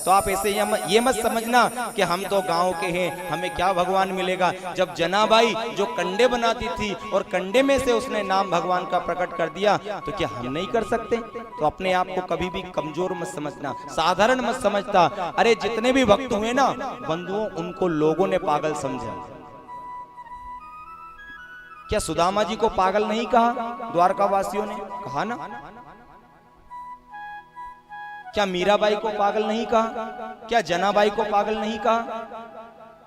तो आप ऐसे ये मत समझना कि हम तो गांव के हैं, हमें क्या भगवान मिलेगा। जब जनाबाई जो कंडे बनाती थी और कंडे में से उसने नाम भगवान का प्रकट कर दिया, तो क्या हम नहीं कर सकते? तो अपने आप को कभी भी कमजोर मत समझना, साधारण मत समझता। अरे जितने भी भक्त हुए ना बंधुओं, उनको लोगों ने पागल समझा। क्या सुदामा जी को पागल नहीं कहा? द्वारका वासियों ने कहा ना। क्या मीराबाई को पागल नहीं कहा? क्या जनाबाई को पागल नहीं कहा?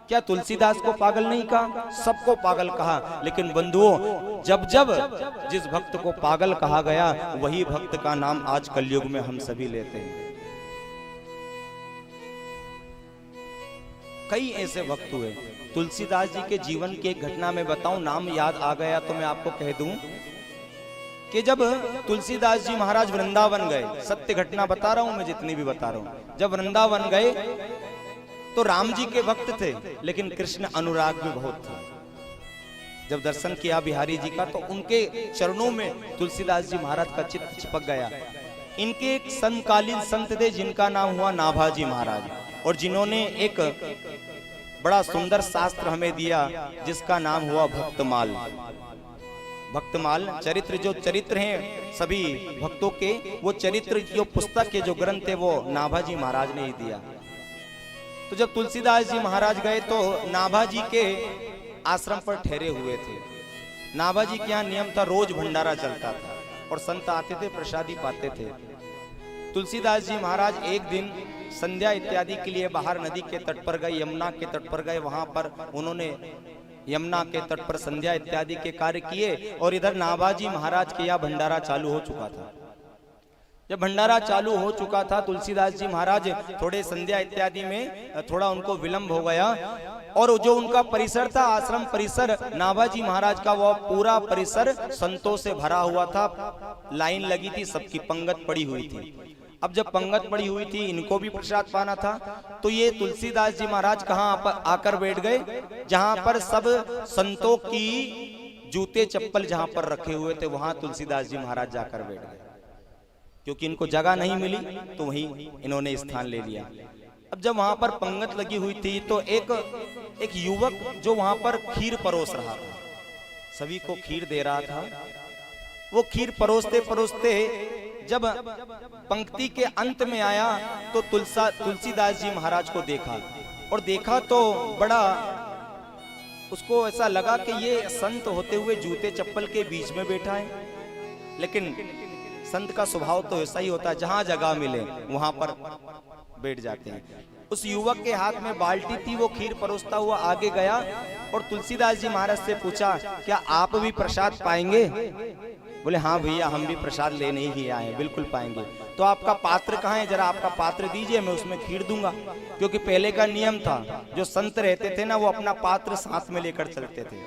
क्या तुलसीदास को पागल नहीं कहा? सबको पागल कहा। लेकिन बंधुओं, जब जब जिस भक्त को पागल कहा गया, वही भक्त का नाम आज कलयुग में हम सभी लेते हैं। कई ऐसे भक्त हुए। तुलसीदास जी के जीवन की एक घटना में बताऊं, नाम याद आ गया तो मैं आपको कह दूं कि जब तुलसीदास जी महाराज वृंदावन गए, सत्य घटना बता रहा हूं मैं, जितनी भी बता रहा हूं। जब वृंदावन गए तो राम जी के भक्त थे, लेकिन कृष्ण अनुराग भी बहुत था। जब दर्शन किया बिहारी जी का, तो उनके चरणों में तुलसीदास जी महाराज का चित्त चिपक गया। इनके एक समकालीन संत थे जिनका नाम हुआ नाभाजी महाराज, और जिन्होंने एक बड़ा सुंदर शास्त्र हमें दिया जिसका नाम हुआ भक्तमाल। भक्तमाल चरित्र, जो चरित्र हैं सभी भक्तों के, वो चरित्र जो पुस्तक के जो ग्रंथ है वो नाभाजी महाराज ने ही दिया। तो जब तुलसीदास जी महाराज गए तो नाभाजी के आश्रम पर ठहरे हुए थे। नाभाजी के यहाँ नियम था, रोज भंडारा चलता था और संत आते थे, प्रसादी पाते थे। तुलसीदास जी महाराज एक दिन संध्या इत्यादि के लिए बाहर नदी के तट पर गए, यमुना के तट पर गए। वहां पर उन्होंने यमुना के तट पर संध्या इत्यादि के कार्य किए, और इधर नाभाजी महाराज के यहाँ भंडारा चालू हो चुका था। जब भंडारा चालू हो चुका था, तुलसीदास जी महाराज थोड़े संध्या इत्यादि में थोड़ा उनको विलंब हो गया, और जो उनका परिसर था, आश्रम परिसर नाभाजी महाराज का, वो पूरा परिसर संतों से भरा हुआ था। लाइन लगी थी, सबकी पंगत पड़ी हुई थी। अब जब पंगत पड़ी हुई थी, इनको भी प्रसाद पाना था, तो ये तुलसीदास जी महाराज कहाँ आकर बैठ गए? जहां पर सब संतों की जूते चप्पल जहां पर रखे हुए थे, वहां तुलसीदास जी महाराज जाकर बैठ गए। क्योंकि इनको जगह नहीं मिली तो वहीं इन्होंने स्थान ले लिया। अब जब वहां पर पंगत लगी हुई थी, तो एक युवक जो वहां पर खीर परोस रहा था, सभी को खीर दे रहा था। वो खीर परोसते परोसते जब पंक्ति के अंत में आया, तो तुलसीदास जी महाराज को देखा, और देखा तो बड़ा उसको ऐसा लगा कि ये संत होते हुए जूते चप्पल के बीच में बैठा है। लेकिन संत का स्वभाव तो ऐसा ही होता है, जहां जगह मिले वहां पर बैठ जाते हैं। उस युवक के हाथ में बाल्टी थी, वो खीर परोसता हुआ आगे गया और तुलसीदास जी महाराज से पूछा, क्या आप भी प्रसाद पाएंगे? बोले हाँ भैया, हम भी प्रसाद लेने ही आए हैं, बिल्कुल पाएंगे। तो आपका पात्र कहाँ है? जरा आपका पात्र दीजिए, मैं उसमें खीर दूंगा। क्योंकि पहले का नियम था, जो संत रहते थे ना, वो अपना पात्र साथ में लेकर चलते थे।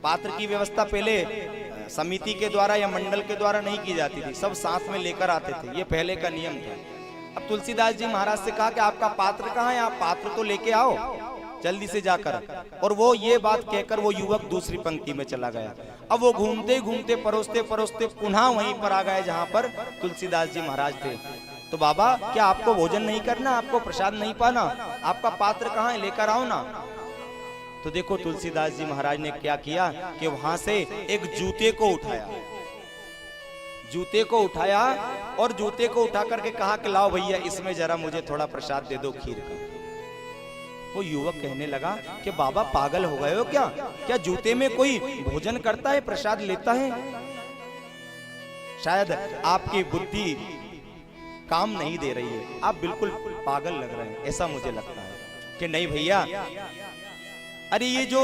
पात्र की व्यवस्था पहले समिति के द्वारा या मंडल के द्वारा नहीं की जाती थी, सब साथ में लेकर आते थे, ये पहले का नियम था। अब तुलसीदास जी महाराज से कहा कि आपका पात्र कहाँ है? आप पात्र तो लेके आओ जल्दी से जाकर। और वो ये बात कहकर वो युवक दूसरी पंक्ति में चला गया। अब वो घूमते घूमते परोसते परोसते पुनः वहीं पर आ गए जहां पर तुलसीदास जी महाराज थे। तो बाबा, क्या आपको भोजन नहीं करना? आपको प्रसाद नहीं पाना? आपका पात्र कहाँ है? लेकर आओ ना। तो देखो तुलसीदास जी महाराज ने क्या किया कि वहां से एक जूते को उठाया, जूते को उठाया और जूते को उठा करके कहा कि लाओ भैया, इसमें जरा मुझे थोड़ा प्रसाद दे दो खीर का। वो युवक कहने लगा कि बाबा पागल हो गए हो क्या? क्या जूते में कोई भोजन करता है, प्रसाद लेता है? शायद आपकी बुद्धि काम नहीं दे रही है, आप बिल्कुल पागल लग रहे हैं, ऐसा मुझे लगता है। कि नहीं भैया, अरे ये जो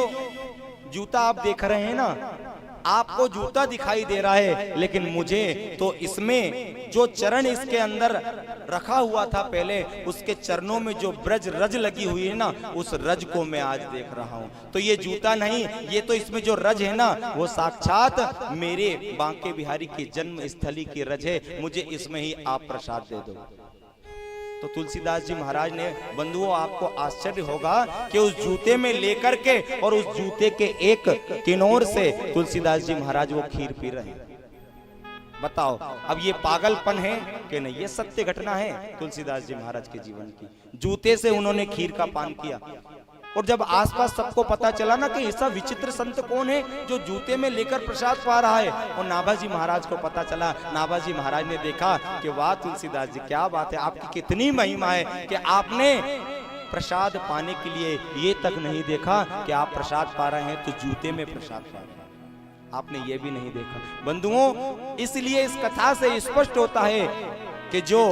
जूता आप देख रहे हैं ना, आपको जूता दिखाई दे रहा है, लेकिन मुझे तो इसमें जो चरण इसके अंदर रखा हुआ था पहले, उसके चरणों में जो ब्रज रज लगी हुई है ना, उस रज को मैं आज देख रहा हूं। तो ये जूता नहीं, ये तो इसमें जो रज है ना, वो साक्षात मेरे बांके बिहारी की जन्म स्थली की रज है। मुझे इसमें ही आप प्रसाद दे दो। तो तुलसीदास जी महाराज ने, बंधुओं आपको आश्चर्य होगा कि उस जूते में लेकर के और उस जूते के एक किनोर से तुलसीदास जी महाराज वो खीर पी रहे हैं। बताओ अब ये पागलपन है कि नहीं? ये सत्य घटना है तुलसीदास जी महाराज के जीवन की। जूते से उन्होंने खीर का पान किया, और जब आसपास सबको पता चला ना कि ऐसा विचित्र संत कौन है जो जूते में लेकर प्रसाद पा रहा है, और नाभाजी महाराज को पता चला, नाभाजी महाराज ने देखा कि वाह तुलसीदास जी क्या बात है, आपकी कितनी महिमा है कि आपने प्रसाद पाने के लिए ये तक नहीं देखा कि आप प्रसाद पा रहे हैं तो जूते में प्रसाद पा रहे हैं, आपने ये भी नहीं देखा। बंधुओं, इसलिए इस कथा से स्पष्ट होता है कि जो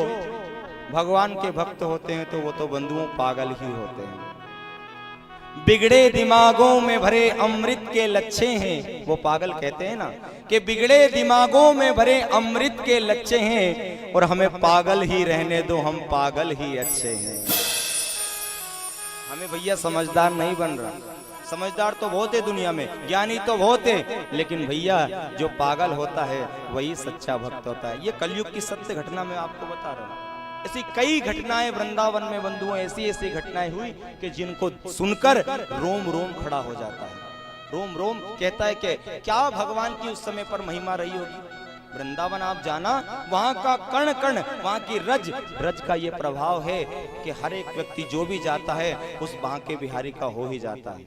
भगवान के भक्त होते हैं तो वो तो बंधुओं पागल ही होते हैं। बिगड़े दिमागों में भरे अमृत के लच्छे हैं, वो पागल कहते हैं ना कि बिगड़े दिमागों में भरे अमृत के लच्छे हैं, और हमें पागल ही रहने दो, हम पागल ही अच्छे हैं। हमें भैया समझदार नहीं बन रहा, समझदार तो बहुत है दुनिया में, ज्ञानी तो बहुत है, लेकिन भैया जो पागल होता है वही सच्चा भक्त होता है। ये कलयुग की सत्य घटना मैं आपको बता रहा हूँ। ऐसी कई घटनाएं वृंदावन में बंधुओं, ऐसी ऐसी घटनाएं हुई कि जिनको सुनकर रोम रोम खड़ा हो जाता है, रोम रोम कहता है कि क्या भगवान की उस समय पर महिमा रही होगी। वृंदावन आप जाना, वहां का कण कण, वहां की रज रज का ये प्रभाव है कि हर एक व्यक्ति जो भी जाता है उस बांके बिहारी का हो ही जाता है।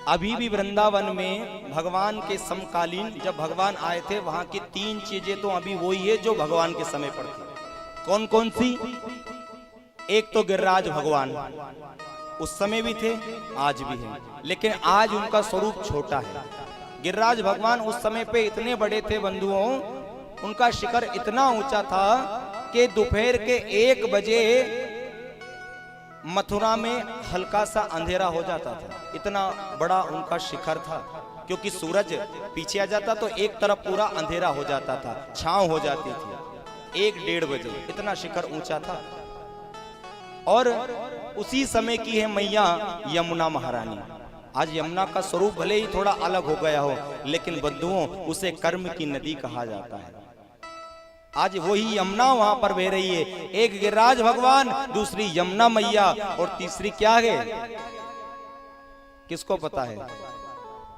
अभी भी वृंदावन में भगवान के समकालीन जब भगवान आए थे, वहां की 3 चीजें तो अभी वही है जो भगवान के समय पर थी। कौन कौन सी? एक तो गिरिराज भगवान, उस समय भी थे, आज भी हैं, लेकिन आज उनका स्वरूप छोटा है। गिरिराज भगवान उस समय पे इतने बड़े थे बंधुओं, उनका शिखर इतना ऊंचा था कि दोपहर के 1 बजे मथुरा में हल्का सा अंधेरा हो जाता था, इतना बड़ा उनका शिखर था। क्योंकि सूरज पीछे आ जाता तो एक तरफ पूरा अंधेरा हो जाता था, छांव हो जाती थी। 1-1:30 बजे इतना शिखर ऊंचा था। और उसी समय की है मैया यमुना महारानी। आज यमुना का स्वरूप भले ही थोड़ा अलग हो गया हो, लेकिन बंधुओं उसे कर्म की नदी कहा जाता है। आज वही यमुना वहां पर बह रही है, एक गिरिराज भगवान, दूसरी यमुना मैया, और तीसरी क्या है किसको पता है?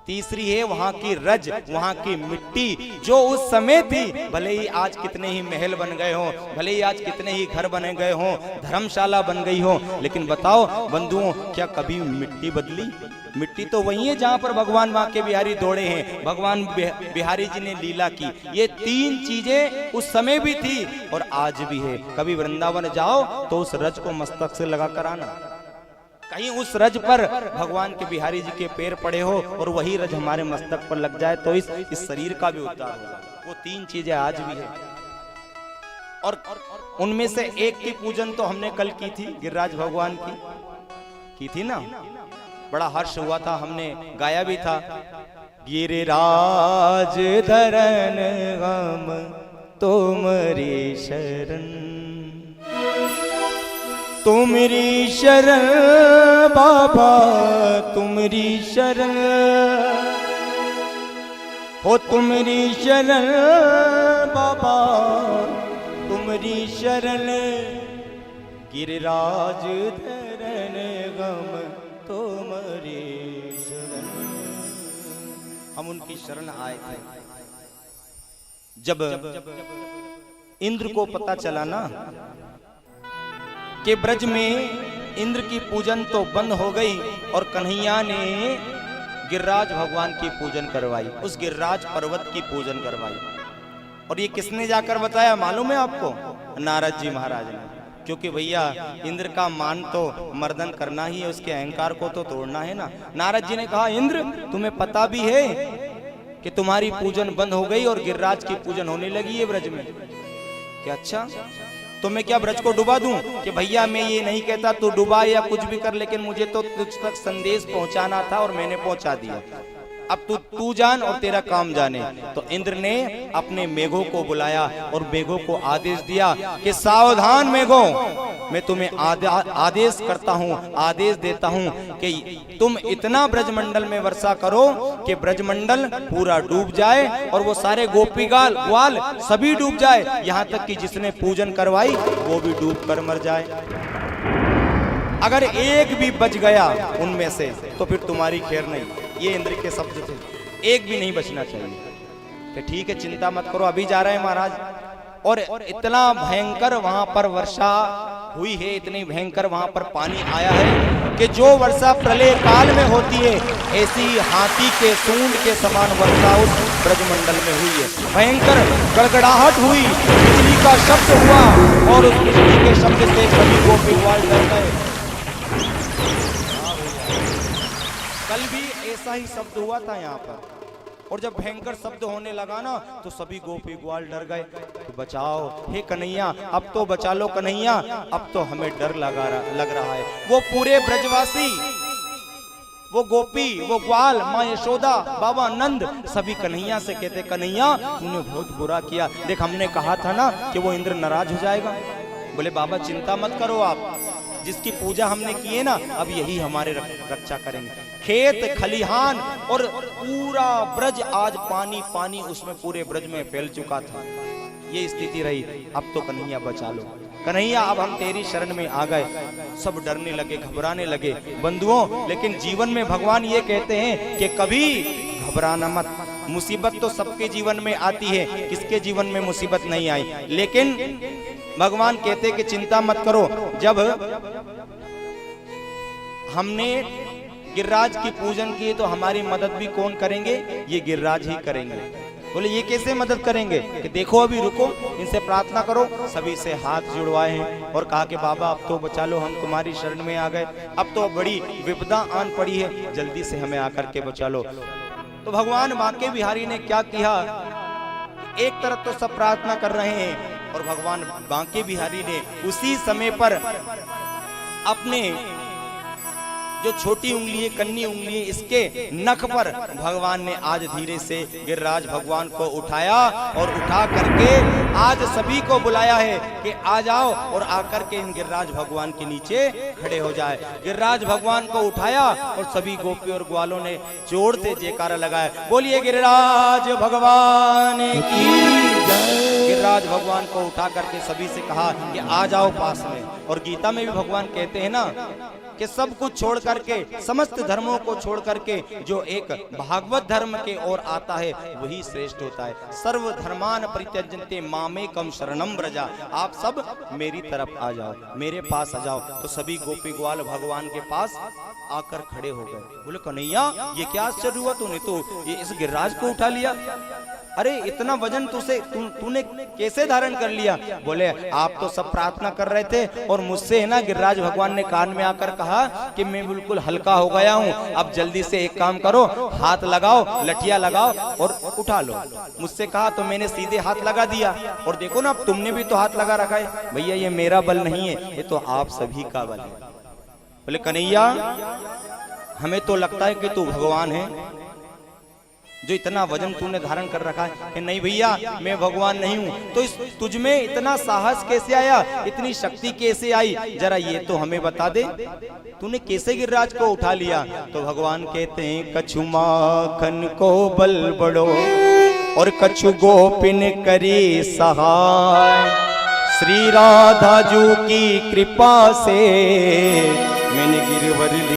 तीसरी है वहां की रज, वहां की मिट्टी जो उस समय थी। भले ही आज कितने ही महल बन गए हो, भले ही आज कितने ही घर बने गए हो, धर्मशाला बन गई हो, लेकिन बताओ बंधुओं क्या कभी मिट्टी बदली? मिट्टी तो वही है जहां पर भगवान बांके बिहारी दौड़े हैं, भगवान बिहारी जी ने लीला की। ये 3 चीजें उस समय भी थी और आज भी है। कभी वृंदावन जाओ तो उस रज को मस्तक से लगा कर आना, कहीं उस रज पर भगवान के बिहारी जी के पैर पड़े हो और वही रज हमारे मस्तक पर लग जाए तो इस शरीर का भी उद्धार हो जाए। वो 3 चीजें आज भी है। और उनमें से एक की पूजन तो हमने कल की थी, गिरिराज भगवान की थी ना, बड़ा हर्ष हुआ था, हमने गाया भी था। गिरिराज धरन गम तुमरी शरण, तुमरी शरण बाबा तुमरी शरण, हो तुमरी शरण बाबा तुमरी शरण, गिरिराज धरन गम तुमरी शरण। हम उनकी शरण आए थे। जब इंद्र को पता चला ना कि ब्रज में इंद्र की पूजन तो बंद हो गई और कन्हैया ने गिरिराज भगवान की पूजन करवाई, उस गिरिराज पर्वत की पूजन करवाई। और ये किसने जाकर बताया मालूम है आपको? नारद जी महाराज ने। क्योंकि भैया इंद्र का मान तो मर्दन करना ही है, उसके अहंकार को तो तोड़ना है ना। नारद जी ने कहा इंद्र तुम्हें पता भी है कि तुम्हारी पूजन बंद हो गई और गिरिराज की पूजन होने लगी है ब्रज में? क्या अच्छा, तो मैं क्या ब्रज को डुबा दूं? कि भैया मैं ये नहीं कहता तू डुबा या कुछ भी कर, लेकिन मुझे तो तुझ तक संदेश पहुंचाना था और मैंने पहुंचा दिया। अब तू जान और तेरा काम जाने। तो इंद्र ने अपने मेघों को बुलाया और मेघों को आदेश दिया कि सावधान मेघों, मैं तुम्हें आदेश करता हूँ, आदेश देता हूँ कि तुम इतना ब्रजमंडल में वर्षा करो कि ब्रजमंडल पूरा डूब जाए और वो सारे गोपीगाल ग्वाल सभी डूब जाए, यहाँ तक कि जिसने पूजन करवाई वो भी डूब कर मर जाए। अगर एक भी बच गया उनमें से तो फिर तुम्हारी खैर नहीं। ये इंद्र के शब्द थे, एक भी नहीं बचना चाहिए। कि ठीक है चिंता मत करो, अभी जा रहे हैं महाराज। और इतना भयंकर वहां पर वर्षा हुई है, इतनी भयंकर वहां पर पानी आया है कि जो वर्षा प्रलय काल में होती है ऐसी हाथी के सूंड के समान वर्षा उस ब्रजमंडल में हुई है। भयंकर गड़गड़ाहट हुई, बिजली का शब्द हुआ और उस बिजली के शब्द से सभी गोपी ग्वाल डर गए। कल भी ऐसा ही शब्द हुआ था यहाँ पर, और जब भयंकर शब्द होने लगा ना तो सभी गोपी ग्वाल डर गए। तो बचाओ हे कन्हैया, अब तो बचा लो कन्हैया, अब तो हमें डर लग रहा है। वो पूरे ब्रजवासी, वो गोपी, वो ग्वाल, माँ यशोदा, बाबा नंद, सभी कन्हैया से कहते कन्हैया तूने बहुत बुरा किया, देख हमने कहा था ना कि वो इंद्र नाराज हो जाएगा। बोले बाबा चिंता मत करो आप, जिसकी पूजा हमने की है ना अब यही हमारे रक्षा करेंगे। खेत खलिहान और पूरा ब्रज आज पानी पानी उसमें पूरे ब्रज में फैल चुका था, ये स्थिति रही। अब तो कन्हैया बचा लो कन्हैया, अब हम तेरी शरण में आ गए। सब डरने लगे, घबराने लगे बंधुओं। लेकिन जीवन में भगवान ये कहते हैं कि कभी घबराना मत। मुसीबत तो सबके जीवन में आती है, किसके जीवन में मुसीबत नहीं आई। लेकिन भगवान कहते कि चिंता मत करो। जब हमने गिरिराज की पूजन की तो हमारी मदद भी कौन करेंगे, ये गिरिराज ही करेंगे। बोले ये कैसे मदद करेंगे, कि देखो अभी रुको, इनसे प्रार्थना करो। सभी से हाथ जुड़वाए हैं और कहा कि बाबा अब तो बचा लो, हम तुम्हारी शरण में आ गए, अब तो बड़ी विपदा आन पड़ी है, जल्दी से हमें आकर के बचा लो। तो भगवान बांके बिहारी ने क्या किया, एक तरफ तो सब प्रार्थना कर रहे हैं और भगवान बांके बिहारी ने उसी समय पर अपने जो छोटी उंगली है, कन्नी उंगली है, इसके नख पर भगवान ने आज धीरे से गिरिराज भगवान को उठाया और उठा करके आज सभी को बुलाया है कि आ जाओ और आकर के इन गिरिराज भगवान के नीचे खड़े हो जाए। गिरिराज भगवान को उठाया और सभी गोपी और ग्वालों ने जोर से जयकारा लगाया, बोलिए गिरिराज भगवान की जय। गिरिराज भगवान को उठा करके सभी से कहा कि आ जाओ पास में। और गीता में भी भगवान कहते हैं ना कि सब कुछ छोड़ करके, समस्त धर्मों को छोड़ करके जो एक भागवत धर्म के ओर आता है वही श्रेष्ठ होता है। सर्व धर्मान परित्यज्यन्ते मामेकम शरणम व्रजा। आप सब मेरी तरफ आ जाओ, मेरे पास आ जाओ। तो सभी गोपी ग्वाल भगवान के पास आकर खड़े हो गए। बोले कन्हैया ये क्या आश्चर्य हुआ, तूने तो ये इस गिरिराज को उठा लिया, अरे इतना वजन तूने कैसे धारण कर लिया। बोले आप तो सब प्रार्थना कर रहे थे और मुझसे है ना गिरिराज भगवान ने कान में आकर कहा कि मैं बिल्कुल हल्का हो गया हूँ, अब जल्दी से एक काम करो, हाथ लगाओ, लठिया लगाओ और उठा लो। मुझसे कहा तो मैंने सीधे हाथ लगा दिया और देखो ना अब तुमने भी तो हाथ लगा रखा है। भैया ये मेरा बल नहीं है, ये तो आप सभी का बल है। बोले कन्हैया हमें तो लगता है कि तू भगवान है, जो इतना वजन तूने धारण कर रखा है। कि नहीं भैया मैं भगवान नहीं हूँ। तो इस तुझ में इतना साहस कैसे आया, इतनी शक्ति कैसे आई, जरा ये तो हमें बता दे, तूने कैसे गिरिराज को उठा लिया। तो भगवान कहते हैं कछु माखन को बल बड़ो और कछु गोपिन करी सहाय, श्री राधा जू की कृपा से मैंने गिरवर